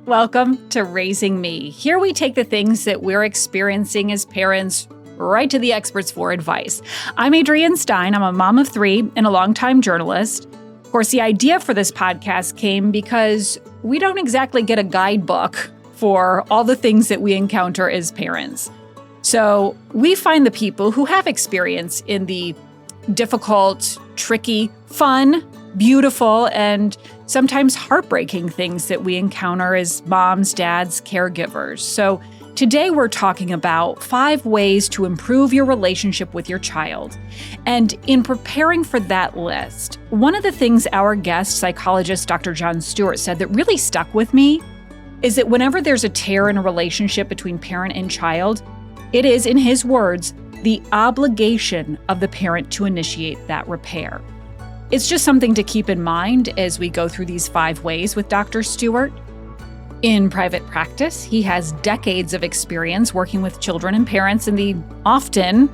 Welcome to Raising Me. Here we take the things that we're experiencing as parents right to the experts for advice. I'm Adrienne Stein. I'm a mom of three and a longtime journalist. Of course, the idea for this podcast came because we don't exactly get a guidebook for all the things that we encounter as parents. So we find the people who have experience in the difficult, tricky, fun, beautiful, and sometimes heartbreaking things that we encounter as moms, dads, caregivers. So today we're talking about 5 ways to improve your relationship with your child. And in preparing for that list, one of the things our guest psychologist, Dr. Stewart, said that really stuck with me is that whenever there's a tear in a relationship between parent and child, it is, in his words, the obligation of the parent to initiate that repair. It's just something to keep in mind as we go through these 5 ways with Dr. Stewart. In private practice, he has decades of experience working with children and parents in the often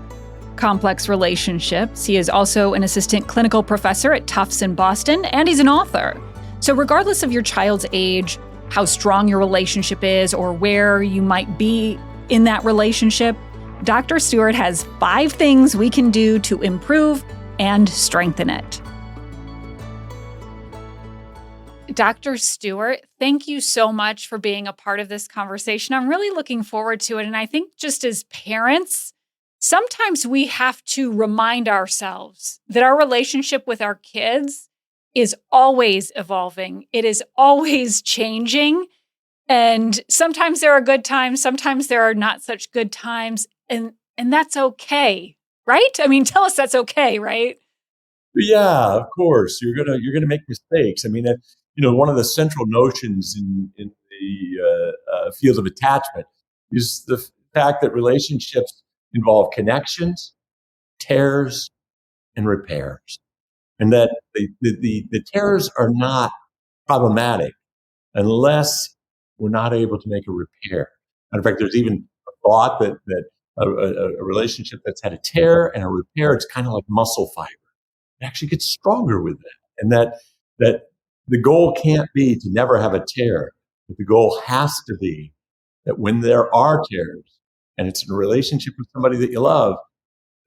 complex relationships. He is also an assistant clinical professor at Tufts in Boston, and he's an author. So regardless of your child's age, how strong your relationship is, or where you might be in that relationship, Dr. Stewart has 5 things we can do to improve and strengthen it. Dr. Stewart, thank you so much for being a part of this conversation. I'm really looking forward to it. And I think just as parents, sometimes we have to remind ourselves that our relationship with our kids is always evolving. It is always changing. And sometimes there are good times, sometimes there are not such good times. And that's okay, right? I mean, tell us that's okay, right? Yeah, of course. You're gonna make mistakes. I mean, one of the central notions in the field of attachment is the fact that relationships involve connections, tears, and repairs, and that the tears are not problematic unless we're not able to make a repair. Matter of fact, there's even a thought that a relationship that's had a tear and a repair, it's kind of like muscle fiber. It actually gets stronger with it. And that the goal can't be to never have a tear, but the goal has to be that when there are tears and it's in a relationship with somebody that you love,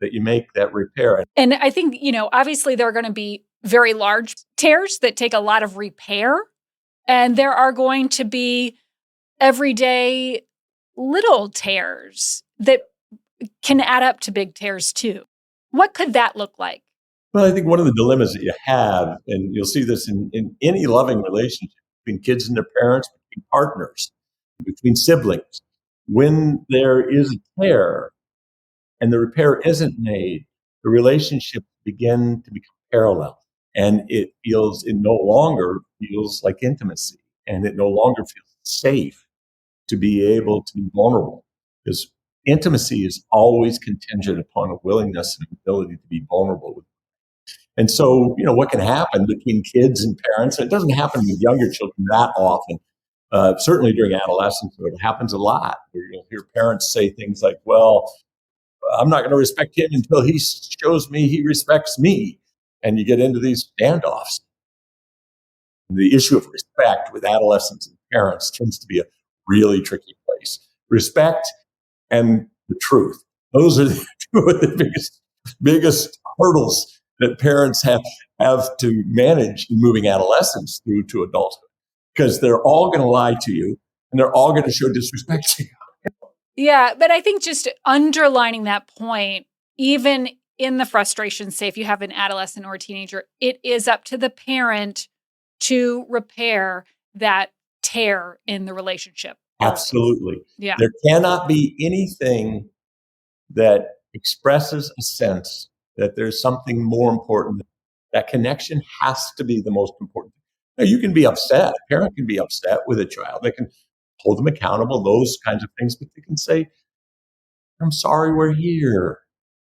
that you make that repair. And I think, obviously there are going to be very large tears that take a lot of repair. And there are going to be everyday little tears that can add up to big tears too. What could that look like? Well, I think one of the dilemmas that you have, and you'll see this in any loving relationship between kids and their parents, between partners, between siblings, when there is a tear and the repair isn't made, the relationship begin to become parallel. And it no longer feels like intimacy, and it no longer feels safe to be able to be vulnerable. Because intimacy is always contingent upon a willingness and ability to be vulnerable with. And so, what can happen between kids and parents, and it doesn't happen with younger children that often. Certainly during adolescence, it happens a lot. You'll hear parents say things like, well, I'm not going to respect him until he shows me he respects me. And you get into these standoffs. The issue of respect with adolescents and parents tends to be a really tricky place. Respect and the truth. Those are two of the biggest hurdles that parents have to manage in moving adolescents through to adulthood, because they're all going to lie to you and they're all going to show disrespect to you. Yeah, but I think just underlining that point, even in the frustration, say if you have an adolescent or a teenager, it is up to the parent to repair that tear in the relationship. Absolutely. Yeah. There cannot be anything that expresses a sense that there's something more important. That connection has to be the most important. Now, you can be upset. A parent can be upset with a child. They can hold them accountable, those kinds of things, but they can say, I'm sorry we're here.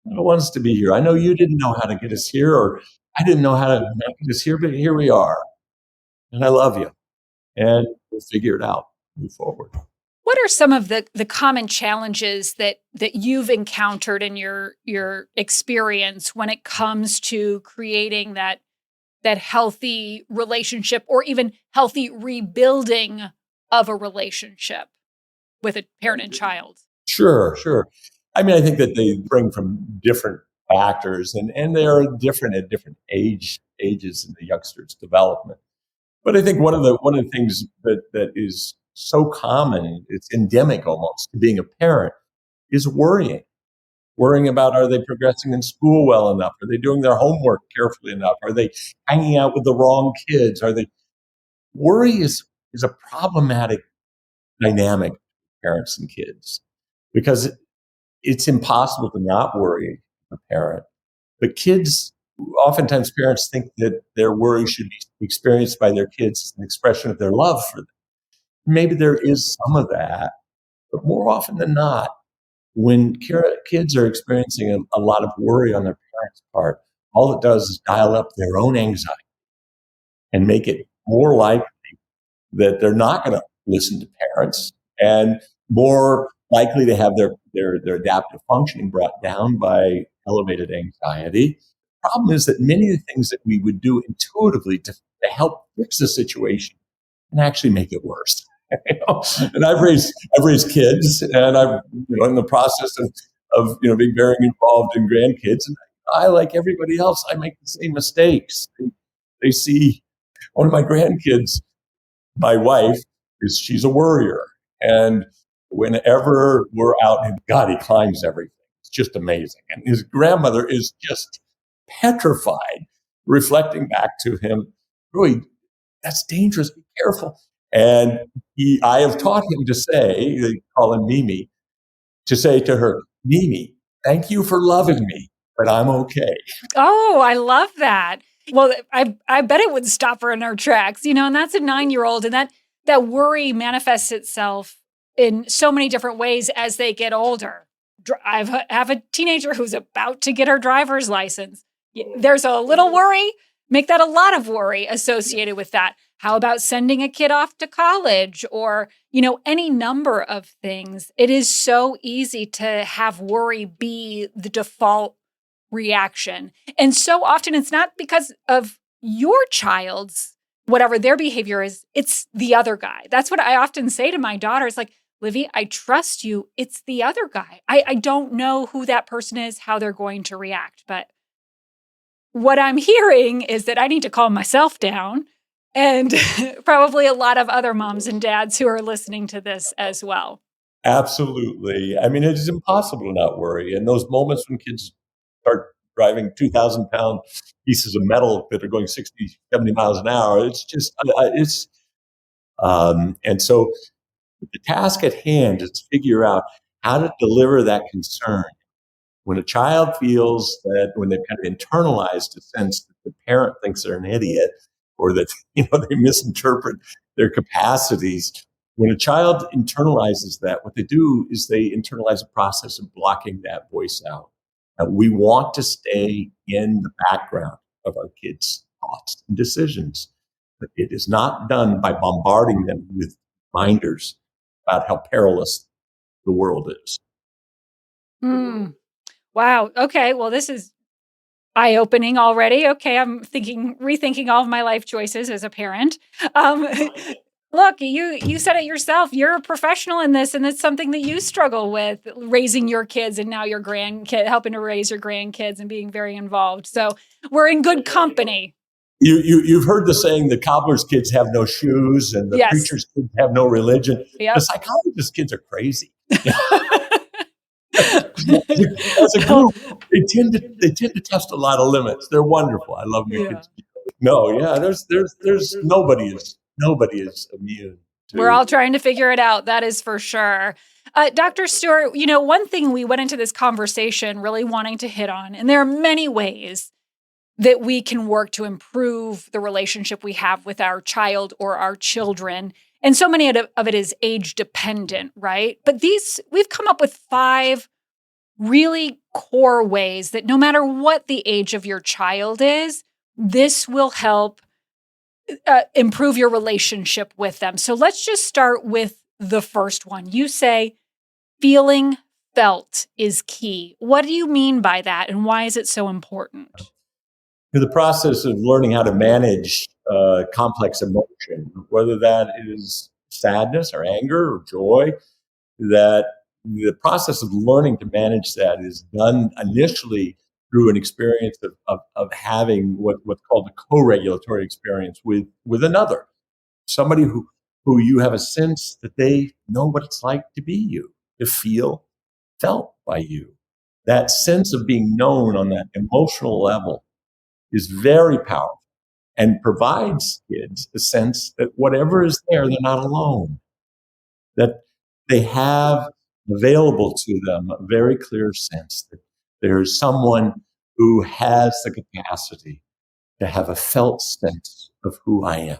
I don't want us to be here. I know you didn't know how to get us here, or I didn't know how to get us here, but here we are. And I love you. And we'll figure it out, move forward. What are some of the common challenges that you've encountered in your experience when it comes to creating that healthy relationship, or even healthy rebuilding of a relationship with a parent and child? Sure, sure. I mean, I think that they bring from different factors, and they are different at different ages in the youngster's development. But I think one of the things that is so common, it's endemic almost to being a parent, is worrying about, are they progressing in school well enough? Are they doing their homework carefully enough? Are they hanging out with the wrong kids? Worry is a problematic dynamic for parents and kids, because it's impossible to not worry a parent. But kids, oftentimes parents think that their worry should be experienced by their kids as an expression of their love for them. Maybe there is some of that, but more often than not, when kids are experiencing a lot of worry on their parents' part, all it does is dial up their own anxiety and make it more likely that they're not going to listen to parents, and more likely to have their adaptive functioning brought down by elevated anxiety. The problem is that many of the things that we would do intuitively to help fix the situation can actually make it worse. And I've raised kids, and I'm in the process of being very involved in grandkids, and I, like everybody else, I make the same mistakes. They see one of my grandkids, my wife, she's a worrier. And whenever we're out, and God, he climbs everything. It's just amazing. And his grandmother is just petrified, reflecting back to him, really, that's dangerous, be careful. And I have taught him to say, they call him Mimi, to say to her, Mimi, thank you for loving me, but I'm okay. Oh, I love that. Well, I bet it would stop her in her tracks, and that's a 9-year-old, and that worry manifests itself in so many different ways as they get older. I have a teenager who's about to get her driver's license. There's a little worry, make that a lot of worry associated with that. How about sending a kid off to college, or, any number of things? It is so easy to have worry be the default reaction. And so often it's not because of your child's, whatever their behavior is, it's the other guy. That's what I often say to my daughters, like, Livy, I trust you. It's the other guy. I don't know who that person is, how they're going to react. But what I'm hearing is that I need to calm myself down, and probably a lot of other moms and dads who are listening to this as well. Absolutely. I mean, it is impossible to not worry. And those moments when kids start driving 2,000-pound pieces of metal that are going 60, 70 miles an hour, it's just, and so the task at hand is to figure out how to deliver that concern. When a child feels that, when they've kind of internalized a sense that the parent thinks they're an idiot, or that they misinterpret their capacities, when a child internalizes that, what they do is they internalize a process of blocking that voice out. And we want to stay in the background of our kids' thoughts and decisions. But it is not done by bombarding them with reminders about how perilous the world is. Wow. Okay. Well, this is eye-opening already. Okay. I'm rethinking all of my life choices as a parent. Look, you said it yourself. You're a professional in this, and it's something that you struggle with, raising your kids, and now your helping to raise your grandkids and being very involved. So we're in good company. You've heard the saying, the cobbler's kids have no shoes and the preacher's kids have no religion. Yep. The psychologist's kids are crazy. As a group, they tend to test a lot of limits. They're wonderful. I love my kids. No, yeah, there's nobody is immune. We're all trying to figure it out. That is for sure. Dr. Stewart, one thing we went into this conversation really wanting to hit on, and there are many ways that we can work to improve the relationship we have with our child or our children. And so many of it is age dependent, right? But we've come up with 5 really core ways that no matter what the age of your child is, this will help improve your relationship with them. So let's just start with the first one. You say feeling felt is key. What do you mean by that, and why is it so important? The process of learning how to manage complex emotion, whether that is sadness or anger or joy, that the process of learning to manage that is done initially through an experience of having what's called a co-regulatory experience with another, somebody who you have a sense that they know what it's like to be you, to feel felt by you. That sense of being known on that emotional level is very powerful and provides kids a sense that whatever is there, they're not alone, that they have available to them a very clear sense that there's someone who has the capacity to have a felt sense of who I am.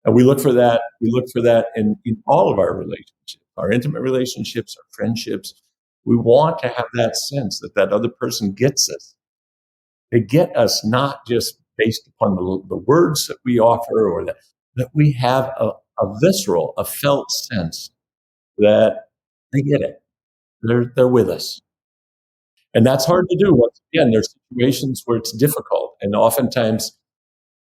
And we look for that. We look for that in all of our relationships, our intimate relationships, our friendships. We want to have that sense that that other person gets us. They get us not just based upon the words that we offer, or that we have a visceral, a felt sense that they get it. They're with us. And that's hard to do. Once again, there's situations where it's difficult. And oftentimes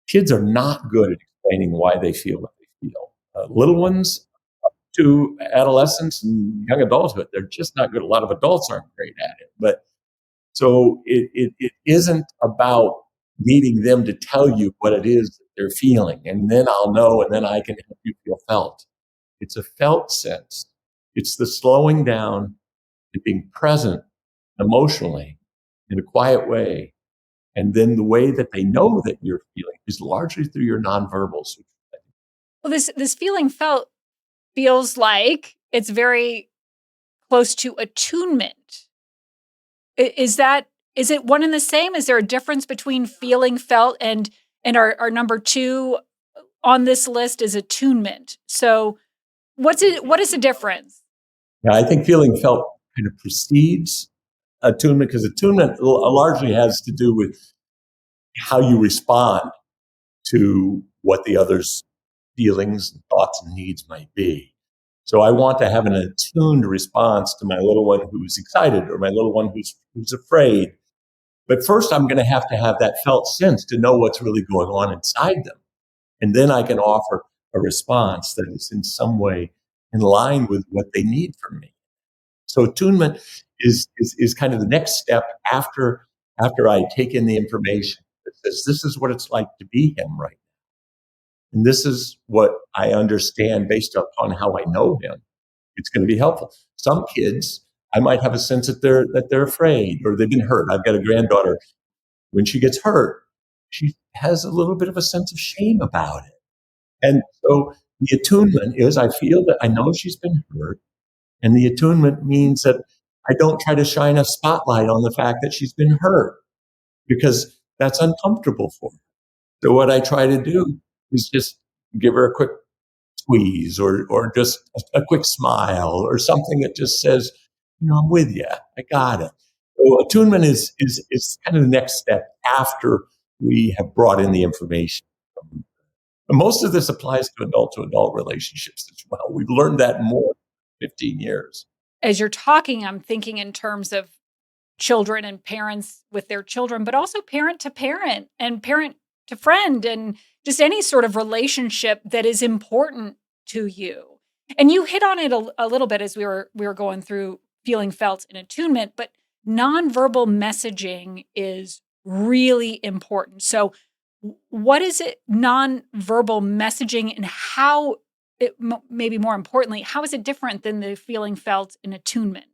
kids are not good at explaining why they feel what they feel. Little ones to adolescence and young adulthood, they're just not good. A lot of adults aren't great at it. But so it isn't about needing them to tell you what it is that they're feeling. And then I'll know, and then I can help you feel felt. It's a felt sense. It's the slowing down and being present emotionally in a quiet way. And then the way that they know that you're feeling is largely through your nonverbals. Well, this feeling felt feels like it's very close to attunement. Is it one and the same? Is there a difference between feeling felt and our number two on this list is attunement? So what is the difference? Yeah, I think feeling felt kind of precedes attunement, because attunement largely has to do with how you respond to what the other's feelings, thoughts, and needs might be. So I want to have an attuned response to my little one who's excited or my little one who's afraid. But first, I'm going to have that felt sense to know what's really going on inside them. And then I can offer a response that is in some way in line with what they need from me. So attunement is kind of the next step after I take in the information that says, this is what it's like to be him right now. And this is what I understand based upon how I know him. It's going to be helpful. Some kids, I might have a sense that they're afraid or they've been hurt. I've got a granddaughter. When she gets hurt, she has a little bit of a sense of shame about it. And so the attunement is, I feel that I know she's been hurt. And the attunement means that I don't try to shine a spotlight on the fact that she's been hurt, because that's uncomfortable for her. So what I try to do is just give her a quick squeeze or just a quick smile or something that just says, I'm with you. I got it. So attunement is kind of the next step after we have brought in the information. And most of this applies to adult relationships as well. We've learned that more than 15 years. As you're talking, I'm thinking in terms of children and parents with their children, but also parent to parent and parent to friend, and just any sort of relationship that is important to you. And you hit on it a little bit as we were going through feeling felt and attunement, but nonverbal messaging is really important. So what is it, nonverbal messaging, and how it, maybe more importantly, how is it different than the feeling felt and attunement?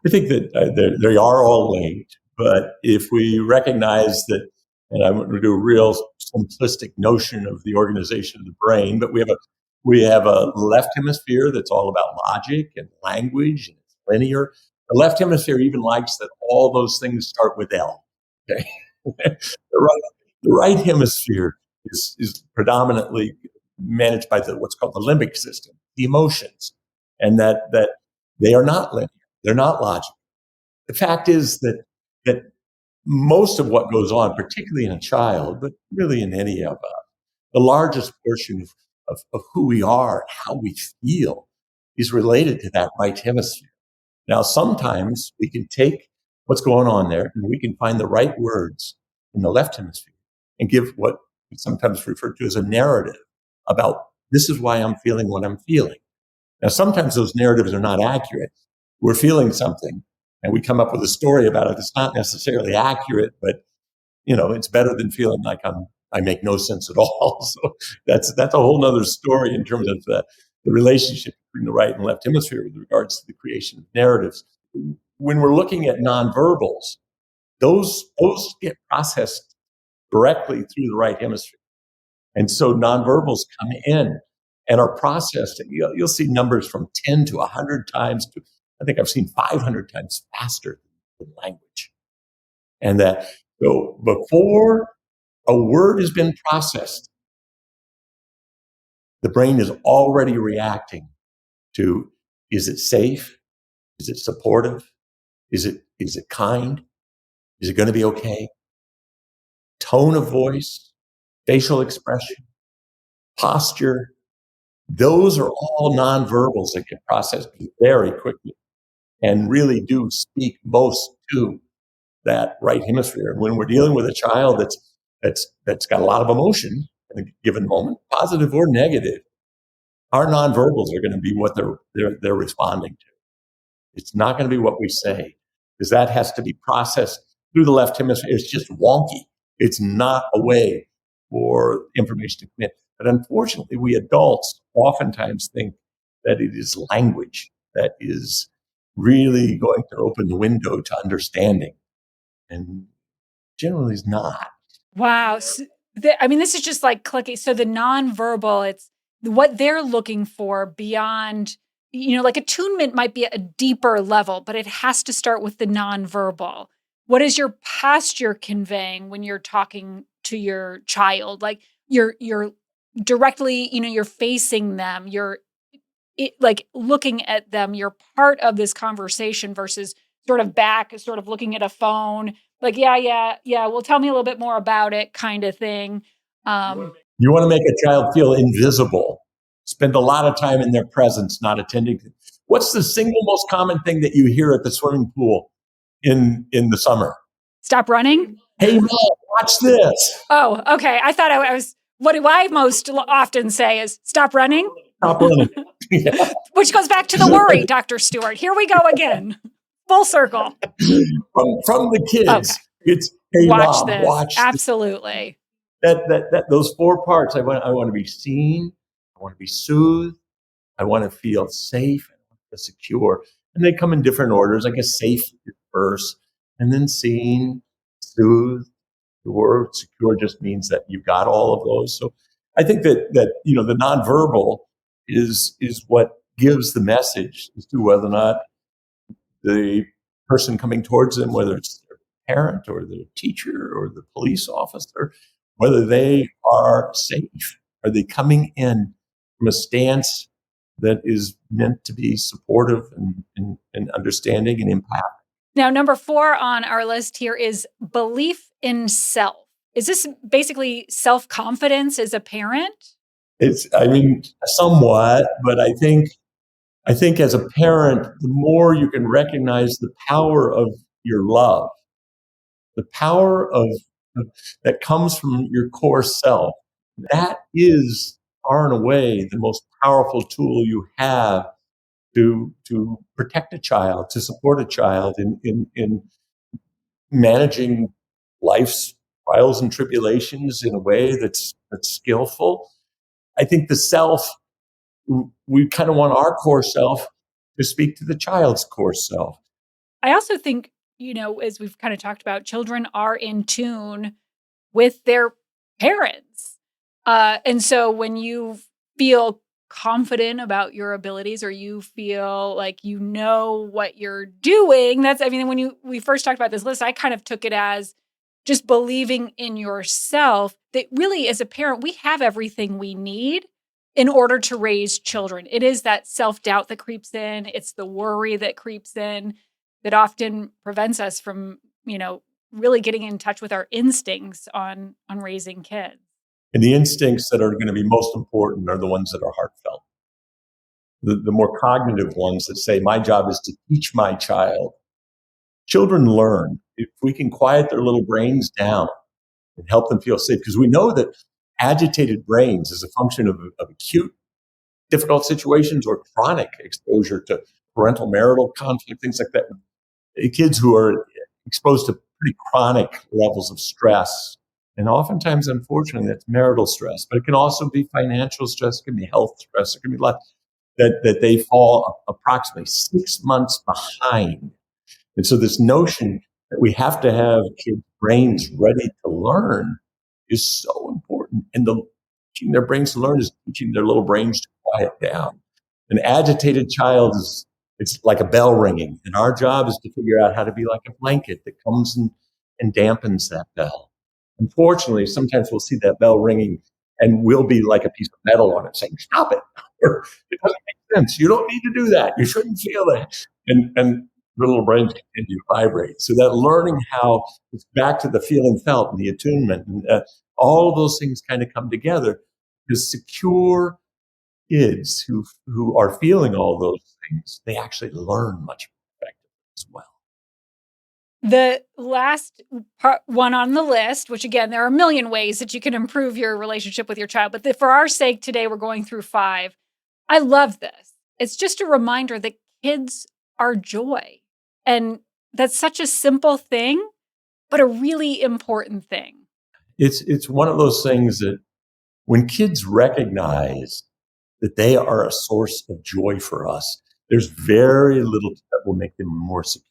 I think that they are all linked, but if we recognize that, and I'm going to do a real simplistic notion of the organization of the brain, but we have a left hemisphere that's all about logic and language and it's linear. The left hemisphere even likes that all those things start with L. Okay, the right hemisphere is predominantly managed by what's called the limbic system, the emotions, and that they are not linear. They're not logical. The fact is that most of what goes on, particularly in a child, but really in any of us, the largest portion of who we are and how we feel is related to that right hemisphere. Now, sometimes we can take what's going on there and we can find the right words in the left hemisphere and give what we sometimes refer to as a narrative about this is why I'm feeling what I'm feeling. Now, sometimes those narratives are not accurate. We're feeling something and we come up with a story about it that's not necessarily accurate, but it's better than feeling like I make no sense at all. So that's a whole nother story in terms of the relationship between the right and left hemisphere with regards to the creation of narratives. When we're looking at nonverbals, those get processed directly through the right hemisphere. And so nonverbals come in and are processed. You'll see numbers from 10 to 100 times to, I think I've seen 500 times faster than language. And so before a word has been processed, the brain is already reacting to, is it safe? Is it supportive? Is it kind? Is it going to be okay? Tone of voice, facial expression, posture, those are all nonverbals that get processed very quickly and really do speak most to that right hemisphere. And when we're dealing with a child that's got a lot of emotion in a given moment, positive or negative, our nonverbals are going to be what they're responding to. It's not going to be what we say, because that has to be processed through the left hemisphere. It's just wonky. It's not a way for information to come in. But unfortunately, we adults oftentimes think that it is language that is really going to open the window to understanding, and generally is not. Wow. So this is just like clicking. So the nonverbal, it's what they're looking for beyond, like attunement might be a deeper level, but it has to start with the nonverbal. What is your posture conveying when you're talking to your child? Like you're directly, you're facing them, you're like looking at them, you're part of this conversation versus sort of looking at a phone, like, yeah, well, tell me a little bit more about it kind of thing. You want to make a child feel invisible. Spend a lot of time in their presence, not attending. What's the single most common thing that you hear at the swimming pool in the summer? Stop running. Hey, Mom, watch this. Oh, okay. I thought I was, what do I most often say is stop running? Stop running. Yeah. Which goes back to the worry, Dr. Stewart. Here we go again. Full circle. From the kids. Okay. It's, hey, watch Mom, this. watch Absolutely. That those four parts. I want to be seen. I want to be soothed. I want to feel safe. I want to feel secure. And they come in different orders. I guess safe first, and then seen, soothed. The word secure just means that you've got all of those. So I think that the nonverbal is what gives the message as to whether or not the person coming towards them, whether it's their parent or their teacher or the police officer, whether they are safe. Are they coming in from a stance that is meant to be supportive and understanding and empathic? Now, number 4 on our list here is belief in self. Is this basically self-confidence as a parent? Somewhat, but I think as a parent, the more you can recognize the power of your love, the power of that comes from your core self, that is far and away the most powerful tool you have to protect a child, to support a child in managing life's trials and tribulations in a way that's skillful. I think the self, we kind of want our core self to speak to the child's core self. I also think, as we've kind of talked about, children are in tune with their parents. And so when you feel confident about your abilities, or you feel like you know what you're doing, when we first talked about this list, I kind of took it as just believing in yourself, that really as a parent, we have everything we need in order to raise children. It is that self-doubt that creeps in. It's the worry that creeps in that often prevents us from, really getting in touch with our instincts on raising kids. And the instincts that are going to be most important are the ones that are heartfelt. The more cognitive ones that say, my job is to teach my child. Children learn. If we can quiet their little brains down and help them feel safe, because we know that agitated brains is a function of acute difficult situations or chronic exposure to parental marital conflict, things like that. Kids who are exposed to pretty chronic levels of stress. And oftentimes, unfortunately, that's marital stress, but it can also be financial stress, it can be health stress, it can be a lot that they fall approximately 6 months behind. And so this notion that we have to have kids' brains ready to learn is so important. And teaching their brains to learn is teaching their little brains to quiet down. An agitated child it's like a bell ringing. And our job is to figure out how to be like a blanket that comes and dampens that bell. Unfortunately, sometimes we'll see that bell ringing and we'll be like a piece of metal on it saying, stop it. Or, it doesn't make sense. You don't need to do that. You shouldn't feel that. And the little brains continue to vibrate. So that learning how it's back to the feeling felt and the attunement and all of those things kind of come together, because secure kids who are feeling all those things, they actually learn much more effectively as well. The last one on the list, which again, there are a million ways that you can improve your relationship with your child, but for our sake today, we're going through 5. I love this. It's just a reminder that kids are joy. And that's such a simple thing, but a really important thing. It's one of those things that when kids recognize that they are a source of joy for us, there's very little that will make them more secure.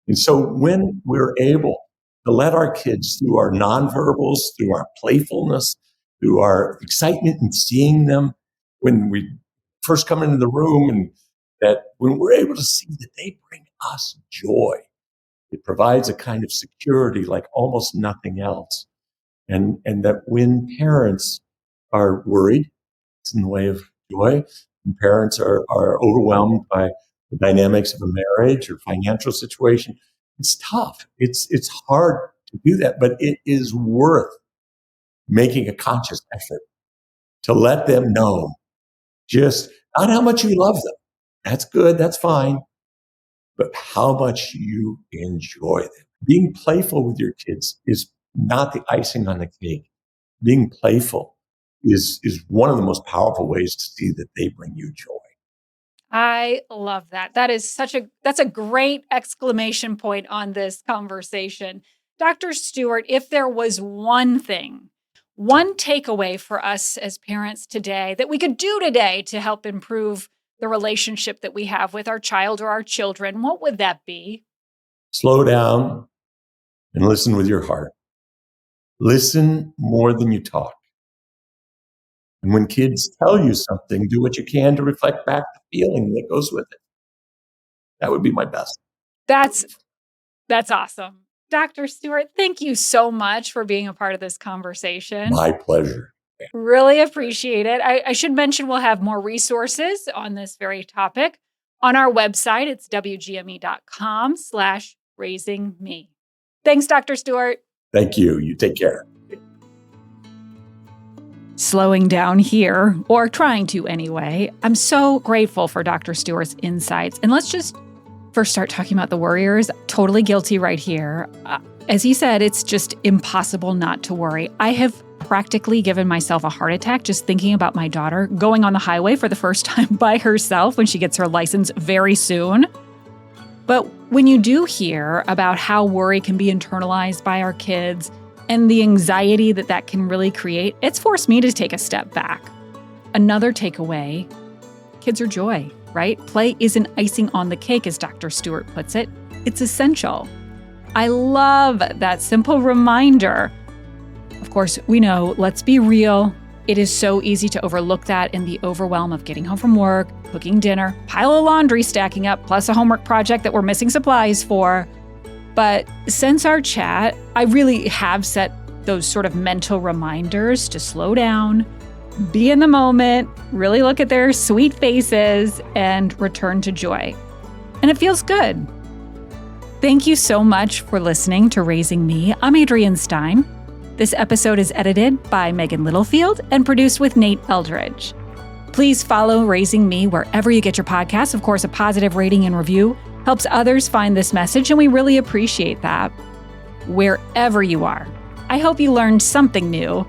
And so when we're able to let our kids, through our nonverbals, through our playfulness, through our excitement in seeing them, when we first come into the room, and that when we're able to see that they bring us joy, it provides a kind of security like almost nothing else. And that when parents are worried, it's in the way of joy, and parents are overwhelmed by the dynamics of a marriage or financial situation, it's tough. It's hard to do that, but it is worth making a conscious effort to let them know just not how much you love them. That's good. That's fine. But how much you enjoy them. Being playful with your kids is not the icing on the cake. Being playful is one of the most powerful ways to see that they bring you joy. I love that. That's a great exclamation point on this conversation. Dr. Stewart, if there was one takeaway for us as parents today that we could do today to help improve the relationship that we have with our child or our children, what would that be? Slow down and listen with your heart. Listen more than you talk. And when kids tell you something, do what you can to reflect back the feeling that goes with it. That would be my best. That's awesome. Dr. Stewart, thank you so much for being a part of this conversation. My pleasure. Really appreciate it. I should mention we'll have more resources on this very topic on our website. It's wgme.com/raisingme. Thanks, Dr. Stewart. Thank you. You take care. Slowing down here, or trying to anyway, I'm so grateful for Dr. Stewart's insights. And let's just first start talking about the worriers. Totally guilty right here. As he said, it's just impossible not to worry. I have practically given myself a heart attack just thinking about my daughter going on the highway for the first time by herself when she gets her license very soon. But when you do hear about how worry can be internalized by our kids and the anxiety that can really create, it's forced me to take a step back. Another takeaway, kids are joy, right? Play isn't icing on the cake, as Dr. Stewart puts it. It's essential. I love that simple reminder. Of course, we know, let's be real. It is so easy to overlook that in the overwhelm of getting home from work, cooking dinner, pile of laundry stacking up, plus a homework project that we're missing supplies for. But since our chat, I really have set those sort of mental reminders to slow down, be in the moment, really look at their sweet faces, and return to joy. And it feels good. Thank you so much for listening to Raising Me. I'm Adrienne Stein. This episode is edited by Megan Littlefield and produced with Nate Eldridge. Please follow Raising Me wherever you get your podcasts. Of course, a positive rating and review helps others find this message, and we really appreciate that. Wherever you are, I hope you learned something new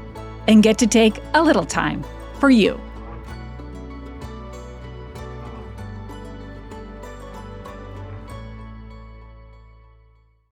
and get to take a little time for you.